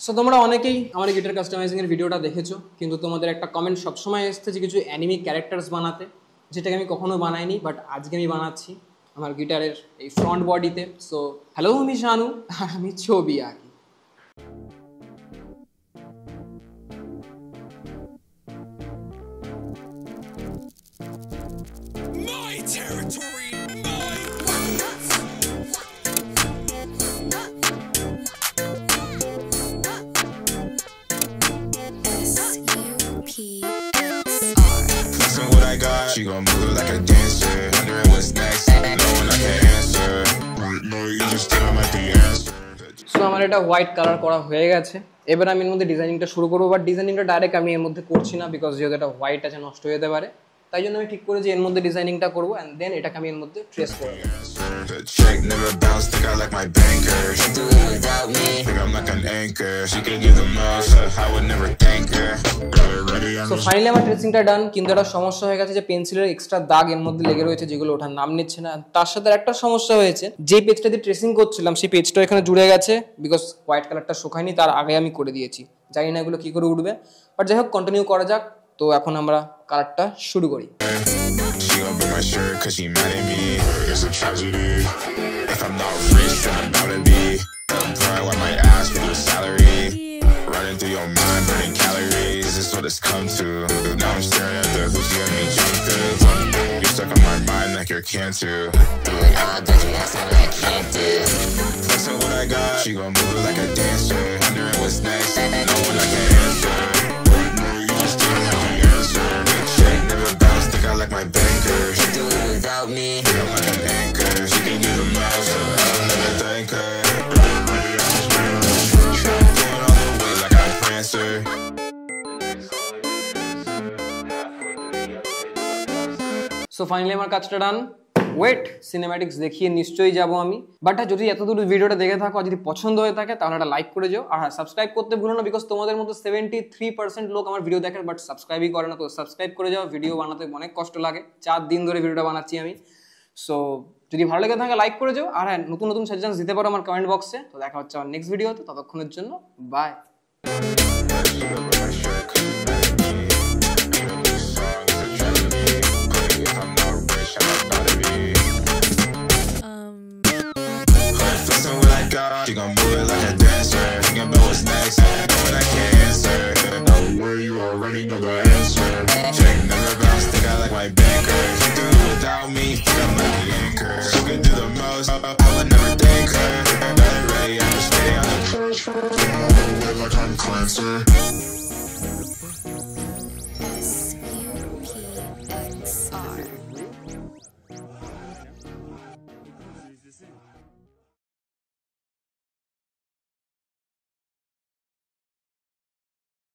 So তোমরা অনেকেই আমার গিটার কাস্টমাইজিং এর ভিডিওটা দেখেছো, কিন্তু তোমাদের একটা কমেন্ট সবসময় এসছে যে কিছু অ্যানিমে ক্যারেক্টার্স বানাতে, যেটাকে আমি কখনো বানাইনি, বাট আজকে আমি বানাচ্ছি আমার গিটারের এই ফ্রন্ট বডিতে। সো হ্যালো, আমি শানু আর আমি ছবি আঁকি। My territory, Flexing what I got, she gon' move it like a dancer. Wondering what's next, no one I can answer. No, you just staring like the answer. So আমার এটা white colour করা হয়ে গেছে। এবার আমি এর মধ্যে ডিজাইনিংটা শুরু করবো, বাট ডিজাইনিংটা ডাইরেক্ট আমি এর মধ্যে করছি না, বিকজ যেহেতু এটা হোয়াইট আছে নষ্ট হয়ে যেতে পারে। তাই জন্য আমি ঠিক করেছি এর মধ্যে ডিজাইনিংটা করবো, অ্যান্ড দেন এটাকে আমি এর মধ্যে ট্রেস করবো। The check never bounce, think I like my banker. She do it without me, think I'm like an anchor. She can give the most, I would never thank her. Got it ready, so finally আমার ট্রেসিংটা ডান, কিন্তু একটা সমস্যা হয়ে গেছে যে পেন্সিলের extra দাগ এর মধ্যে লেগে রয়েছে, যেগুলো ওঠার নাম নিচ্ছে না। তার সাথে একটা সমস্যা হয়েছে, যে পেজটা দিয়ে ট্রেসিং করছিলাম সেই পেজটা এখানে জুড়ে গেছে, বিকজ হোয়াইট কালারটা শুকায়নি, তার আগে আমি করে দিয়েছি। জানি না এগুলো কি করে উঠবে, বাট যাই হোক কন্টিনিউ করা যাক। তো এখন আমরা কালারটা শুরু করি। She gon' break my shirt cause she mad at me. It's a tragedy. If I'm not rich, then I'm about to be. Grind with my ass for your salary. Running through your mind, burning calories. This is what it's come to. Now I'm staring at the hoops you got me jump through. You're stuck on my mind like you're cancer. Do it all, but you have something I can't do. Flexing what I got, she gon' move it like a dancer. Wondering what's next, no one I can answer. You just staring at the answer. Check never bounce, think I like my banker. She do it without me, think I'm like an anchor. She can do the most, I'll never thank her. Going all the way like I'm Prancer. So finally আমার কাজটা ডান। Wait, cinematics দেখিয়ে নিশ্চয়ই যাবো আমি, but যদি এতদূর ভিডিওটা দেখে থাকো, যদি পছন্দ হয়ে থাকে তাহলে একটা লাইক করে যাও, আর হ্যাঁ সাবস্ক্রাইব করতে ভুলো না, বিকজ তোমাদের মধ্যে 73% লোক আমার ভিডিও দেখে বাট সাবস্ক্রাইবই করে না। তো সাবস্ক্রাইব করে যাও, ভিডিও বানাতে অনেক কষ্ট লাগে, 4 দিন ধরে ভিডিওটা বানাচ্ছি আমি। সো যদি ভালো লেগে থাকে লাইক করে যাও, আর হ্যাঁ নতুন নতুন সাজেশন দিতে পারো আমার কমেন্ট বক্সে। তো দেখা হচ্ছে আমার নেক্সট ভিডিওতে, ততক্ষণের জন্য by. She gon' move it like a dancer. Thinking about what's next, but I can't answer. No way, you already know the answer. Check never bounce, think I like my banker. She do it without me, think I'm like the anchor. She can do the most, I would never thank her. Got it ready, I'm just stay on the push. Going all the way like I'm Clancy. SUPXR.